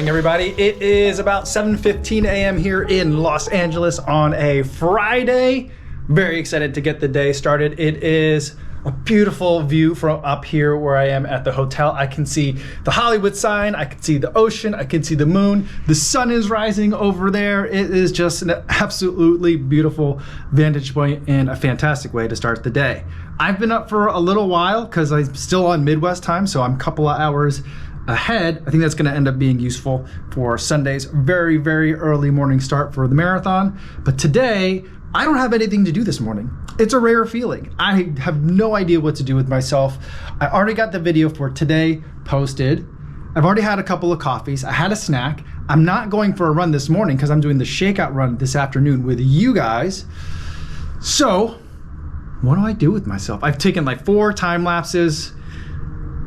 morning, everybody. It is about 7:15 a.m. here in Los Angeles on a Friday. Very excited to get the day started. It is a beautiful view from up here where I am at the hotel. I can see the Hollywood sign, I can see the ocean, I can see the moon. The sun is rising over there. It is just an absolutely beautiful vantage point and a fantastic way to start the day. I've been up for a little while because I'm still on Midwest time, so I'm a couple of hours ahead. I think that's going to end up being useful for Sunday's very, very early morning start for the marathon. But today, I don't have anything to do this morning. It's a rare feeling. I have no idea what to do with myself. I already got the video for today posted. I've already had a couple of coffees. I had a snack. I'm not going for a run this morning because I'm doing the Shakeout run this afternoon with you guys. So, what do I do with myself? I've taken like 4 time lapses.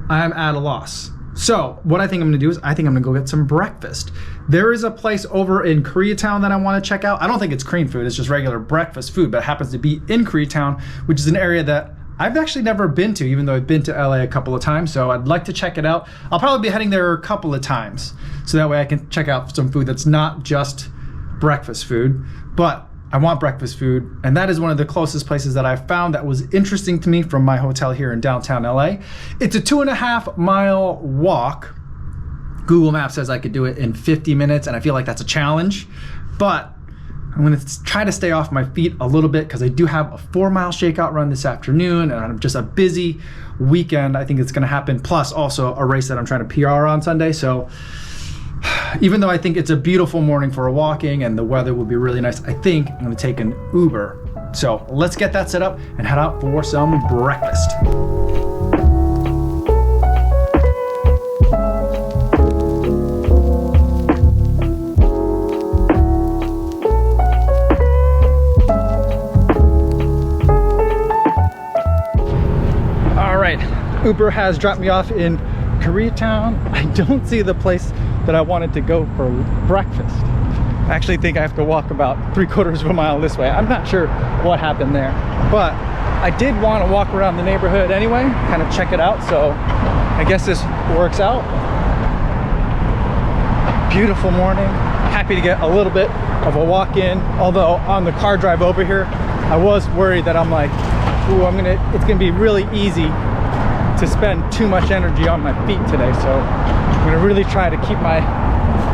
I'm at a loss. So what I think I'm gonna do is I think I'm gonna go get some breakfast. There is a place over in Koreatown that I wanna check out. I don't think it's Korean food, it's just regular breakfast food, but it happens to be in Koreatown, which is an area that I've actually never been to, even though I've been to LA a couple of times, so I'd like to check it out. I'll probably be heading there a couple of times, so that way I can check out some food that's not just breakfast food, but I want breakfast food, and that is one of the closest places that I've found that was interesting to me from my hotel here in downtown LA. It's a 2.5 mile walk. Google Maps says I could do it in 50 minutes, and I feel like that's a challenge, but I'm gonna try to stay off my feet a little bit because I do have a 4-mile shakeout run this afternoon, and I'm just a busy weekend. I think it's gonna happen, plus also a race that I'm trying to PR on Sunday, so even though I think it's a beautiful morning for walking and the weather will be really nice, I think I'm gonna take an Uber. So let's get that set up and head out for some breakfast. All right, Uber has dropped me off in Koreatown. I don't see the place that I wanted to go for breakfast. I actually think I have to walk about 3/4 of a mile this way. I'm not sure what happened there, but I did want to walk around the neighborhood anyway, kind of check it out, so I guess this works out. Beautiful morning. Happy to get a little bit of a walk in, although on the car drive over here, I was worried that I'm like, ooh, it's gonna be really easy to spend too much energy on my feet today, so I'm gonna really try to keep my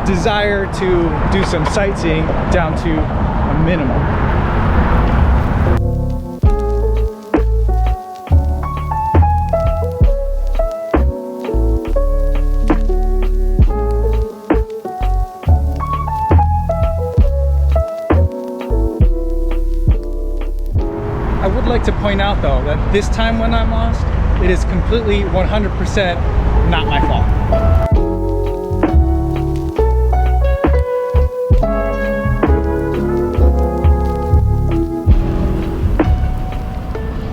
desire to do some sightseeing down to a minimum. I would like to point out though that this time when I'm lost, it is completely 100% not my fault.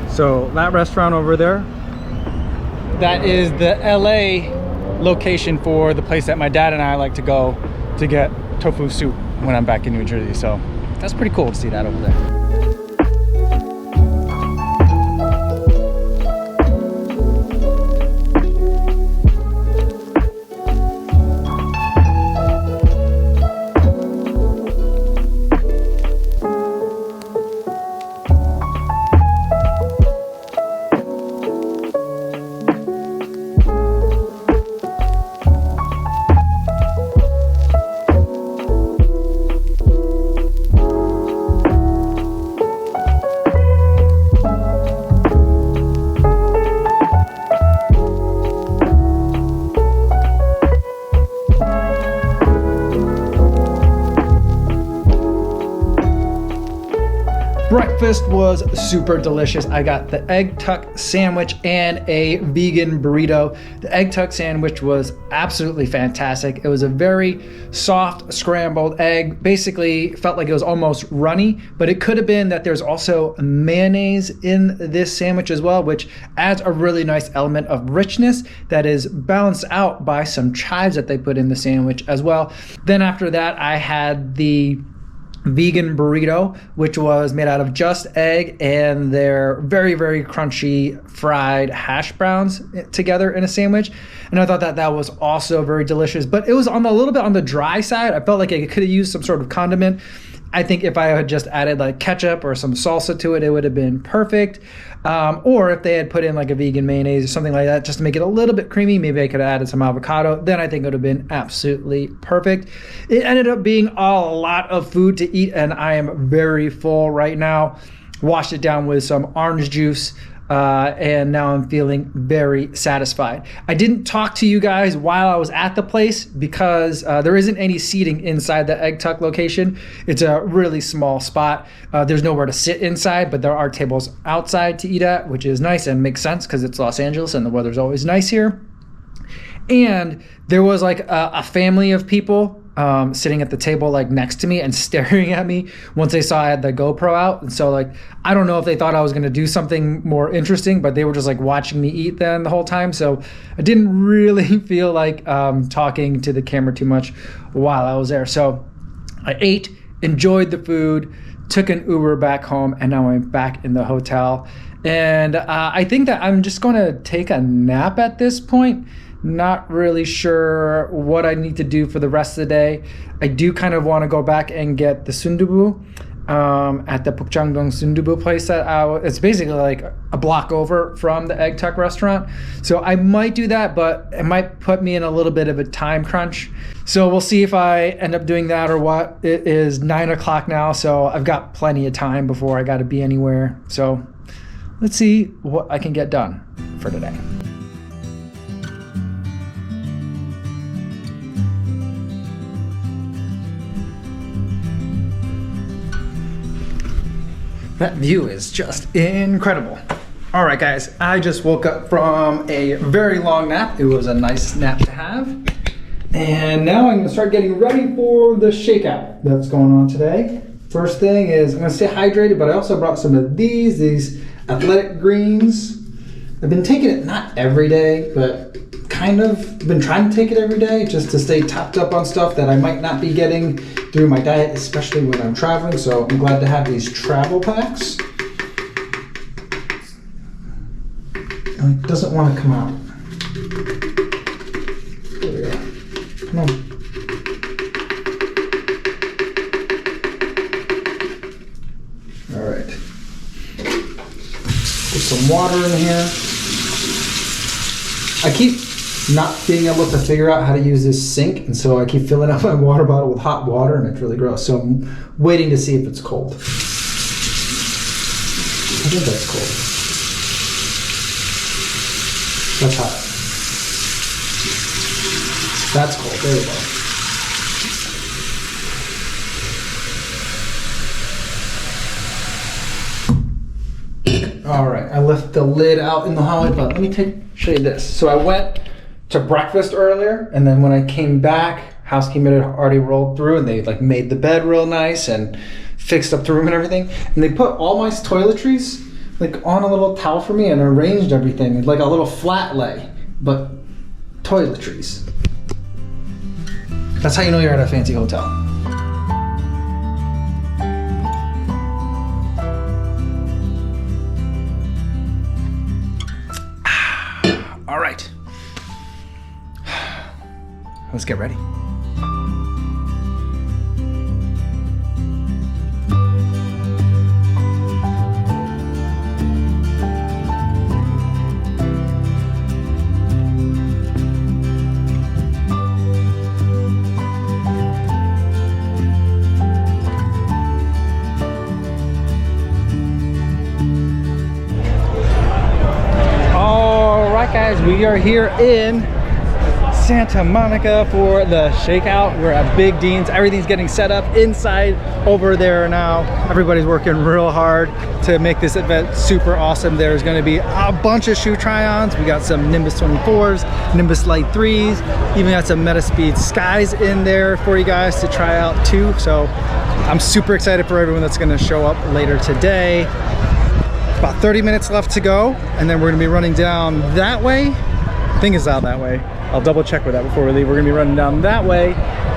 So that restaurant over there, that is the LA location for the place that my dad and I like to go to get tofu soup when I'm back in New Jersey. So that's pretty cool to see that over there. Breakfast was super delicious. I got the egg tuck sandwich and a vegan burrito. The egg tuck sandwich was absolutely fantastic. It was a very soft scrambled egg. Basically felt like it was almost runny, but it could have been that there's also mayonnaise in this sandwich as well, which adds a really nice element of richness that is balanced out by some chives that they put in the sandwich as well. Then after that, I had the vegan burrito, which was made out of just egg and their very, very crunchy fried hash browns together in a sandwich. And I thought that that was also very delicious, but it was on a little bit on the dry side. I felt like it could have used some sort of condiment. I think if I had just added like ketchup or some salsa to it, it would have been perfect. Or if they had put in like a vegan mayonnaise or something like that, just to make it a little bit creamy, maybe I could have added some avocado. Then I think it would have been absolutely perfect. It ended up being a lot of food to eat, and I am very full right now. Washed it down with some orange juice. And now I'm feeling very satisfied. I didn't talk to you guys while I was at the place because there isn't any seating inside the Egg Tuck location. It's a really small spot. There's nowhere to sit inside, but there are tables outside to eat at, which is nice and makes sense because it's Los Angeles and the weather's always nice here. And there was like a family of people sitting at the table like next to me and staring at me once they saw I had the GoPro out. And so like, I don't know if they thought I was going to do something more interesting, but they were just like watching me eat then the whole time. So I didn't really feel like talking to the camera too much while I was there. So I ate, enjoyed the food, took an Uber back home, and now I'm back in the hotel. And I think that I'm just going to take a nap at this point. Not really sure what I need to do for the rest of the day. I do kind of want to go back and get the sundubu at the Pukchangdong sundubu place that it's basically like a block over from the Egg Tuck restaurant. So I might do that, but it might put me in a little bit of a time crunch. So we'll see if I end up doing that or what. It is 9 o'clock now, so I've got plenty of time before I got to be anywhere. So let's see what I can get done for today. That view is just incredible. All right, guys, I just woke up from a very long nap. It was a nice nap to have. And now I'm gonna start getting ready for the shakeout that's going on today. First thing is I'm gonna stay hydrated, but I also brought some of these athletic greens. I've been taking it not every day, but kind of been trying to take it every day just to stay topped up on stuff that I might not be getting through my diet, especially when I'm traveling. So I'm glad to have these travel packs. Oh, it doesn't want to come out. There we go. Come on. All right. Put some water in here. I keep not being able to figure out how to use this sink, and so I keep filling up my water bottle with hot water, and it's really gross. So I'm waiting to see if it's cold. I think that's cold. That's hot. That's cold. There we go. All right, I left the lid out in the hallway, but let me show you this. So I went to breakfast earlier, and then when I came back, housekeeping had already rolled through, and they like made the bed real nice and fixed up the room and everything. And they put all my toiletries like on a little towel for me and arranged everything like a little flat lay, but toiletries. That's how you know you're at a fancy hotel. All right. Let's get ready. All right, guys, we are here in Santa Monica for the Shakeout. We're at Big Dean's. Everything's getting set up inside over there now. Everybody's working real hard to make this event super awesome. There's going to be a bunch of shoe try-ons. We got some Nimbus 24s, Nimbus Light 3s, even got some Metaspeed Skies in there for you guys to try out too. So I'm super excited for everyone that's going to show up later today. About 30 minutes left to go, and then we're going to be running down that way. I think it's out that way. I'll double check with that before we leave. We're gonna be running down that way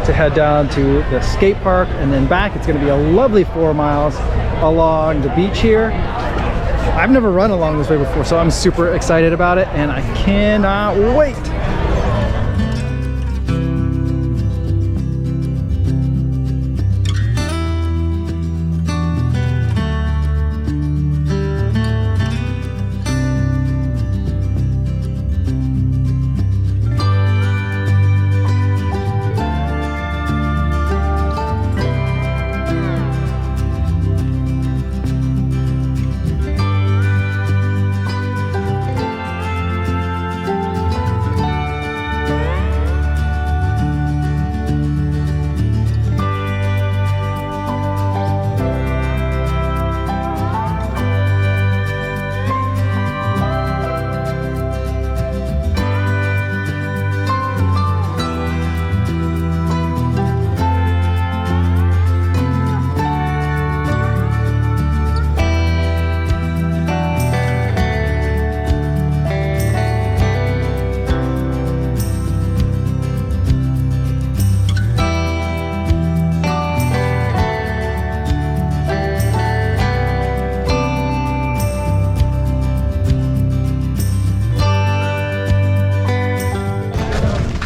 to head down to the skate park and then back. It's going to be a lovely 4 miles along the beach here. I've never run along this way before, so I'm super excited about it and I cannot wait.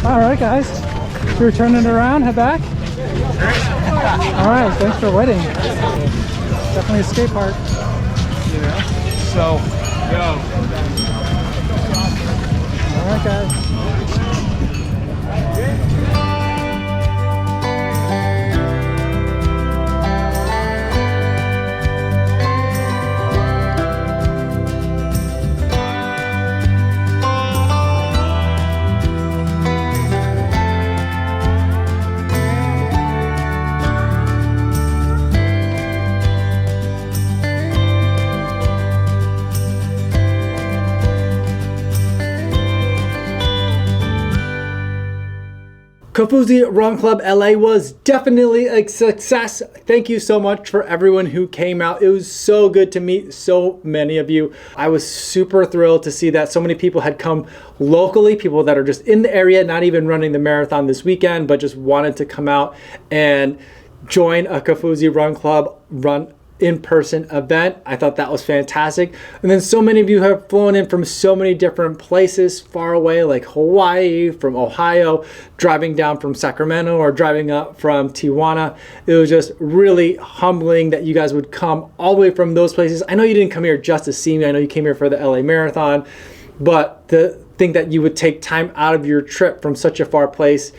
All right, guys, we're turning around, head back. All right, thanks for waiting. Definitely a skate park. Yeah. So, go. All right, guys. Kofuzi Run Club LA was definitely a success. Thank you so much for everyone who came out. It was so good to meet so many of you. I was super thrilled to see that so many people had come locally, people that are just in the area, not even running the marathon this weekend, but just wanted to come out and join a Kofuzi Run Club in-person event. I thought that was fantastic. And then so many of you have flown in from so many different places far away, like Hawaii, from Ohio, driving down from Sacramento or driving up from Tijuana. It was just really humbling that you guys would come all the way from those places. I know you didn't come here just to see me. I know you came here for the LA Marathon, but to think that you would take time out of your trip from such a far place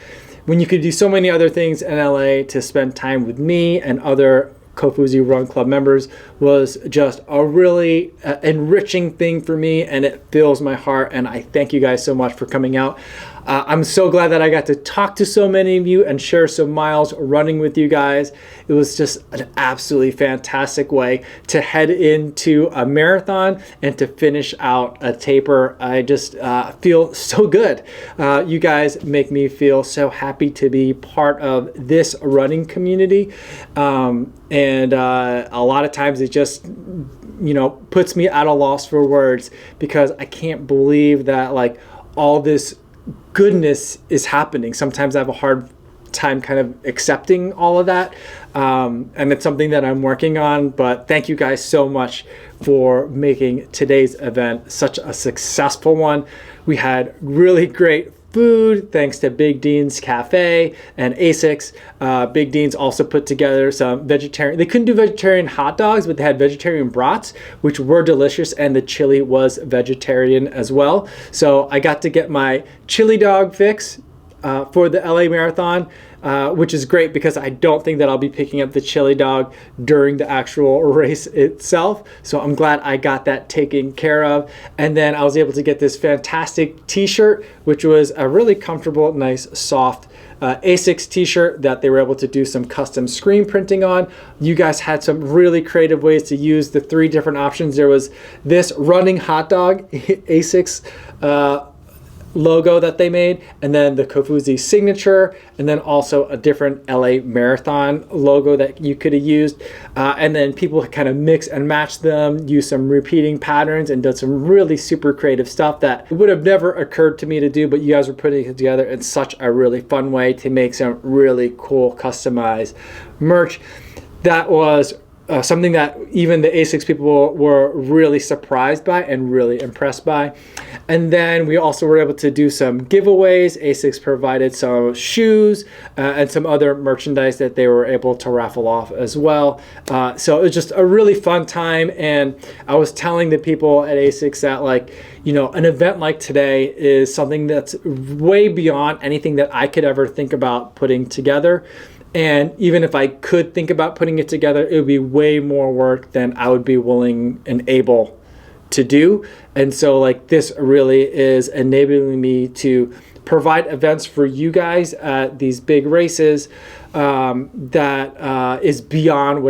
when you could do so many other things in LA to spend time with me and other Kofuzi Run Club members was just a really enriching thing for me, and it fills my heart, and I thank you guys so much for coming out. I'm so glad that I got to talk to so many of you and share some miles running with you guys. It was just an absolutely fantastic way to head into a marathon and to finish out a taper. I just feel so good. You guys make me feel so happy to be part of this running community. And a lot of times it just, you know, puts me at a loss for words because I can't believe that like all this goodness is happening. Sometimes I have a hard time kind of accepting all of that. And it's something that I'm working on, but thank you guys so much for making today's event such a successful one. We had really great food thanks to Big Dean's Cafe and ASICS. Big Dean's also put together some vegetarian, they couldn't do vegetarian hot dogs, but they had vegetarian brats, which were delicious, and the chili was vegetarian as well. So I got to get my chili dog fix for the LA Marathon, which is great because I don't think that I'll be picking up the chili dog during the actual race itself. So I'm glad I got that taken care of. And then I was able to get this fantastic t-shirt, which was a really comfortable, nice, soft ASICS t-shirt that they were able to do some custom screen printing on. You guys had some really creative ways to use the 3 different options. There was this running hot dog ASICS logo that they made, and then the Kofuzi signature, and then also a different LA Marathon logo that you could have used. And then people kind of mix and match them, use some repeating patterns, and did some really super creative stuff that would have never occurred to me to do, but you guys were putting it together in such a really fun way to make some really cool customized merch. That was something that even the ASICS people were really surprised by and really impressed by. And then we also were able to do some giveaways. ASICS provided some shoes and some other merchandise that they were able to raffle off as well. So it was just a really fun time. And I was telling the people at ASICS that, like, you know, an event like today is something that's way beyond anything that I could ever think about putting together. And even if I could think about putting it together, it would be way more work than I would be willing and able to do. And so, like, this really is enabling me to provide events for you guys at these big races that is beyond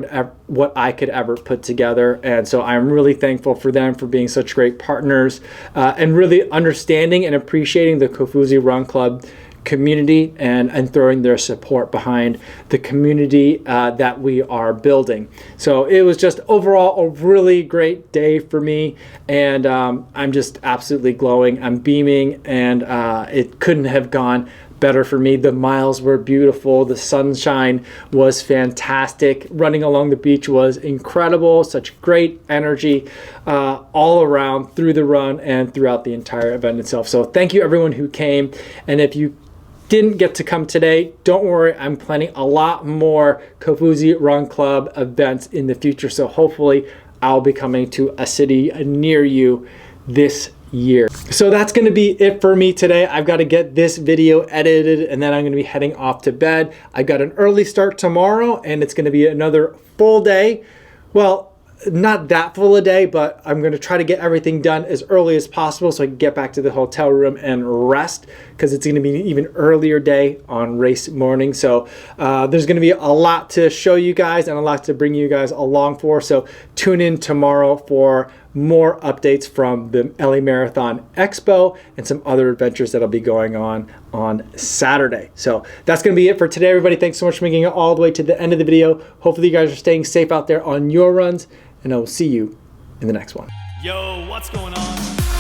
what I could ever put together. And so I'm really thankful for them for being such great partners and really understanding and appreciating the Kofuzi Run Club community and throwing their support behind the community that we are building. So it was just overall a really great day for me, and I'm just absolutely glowing. I'm beaming, and it couldn't have gone better for me. The miles were beautiful. The sunshine was fantastic. Running along the beach was incredible. Such great energy all around through the run and throughout the entire event itself. So thank you everyone who came. And if you didn't get to come today, don't worry, I'm planning a lot more Kofuzi Run Club events in the future. So hopefully I'll be coming to a city near you this year. So that's going to be it for me today. I've got to get this video edited, and then I'm going to be heading off to bed. I've got an early start tomorrow, and it's going to be another full day. Well, not that full a day, but I'm going to try to get everything done as early as possible so I can get back to the hotel room and rest, because it's going to be an even earlier day on race morning. So there's going to be a lot to show you guys and a lot to bring you guys along for. So tune in tomorrow for more updates from the LA Marathon Expo and some other adventures that'll be going on Saturday. So that's going to be it for today, everybody. Thanks so much for making it all the way to the end of the video. Hopefully you guys are staying safe out there on your runs, and I will see you in the next one. Yo, what's going on?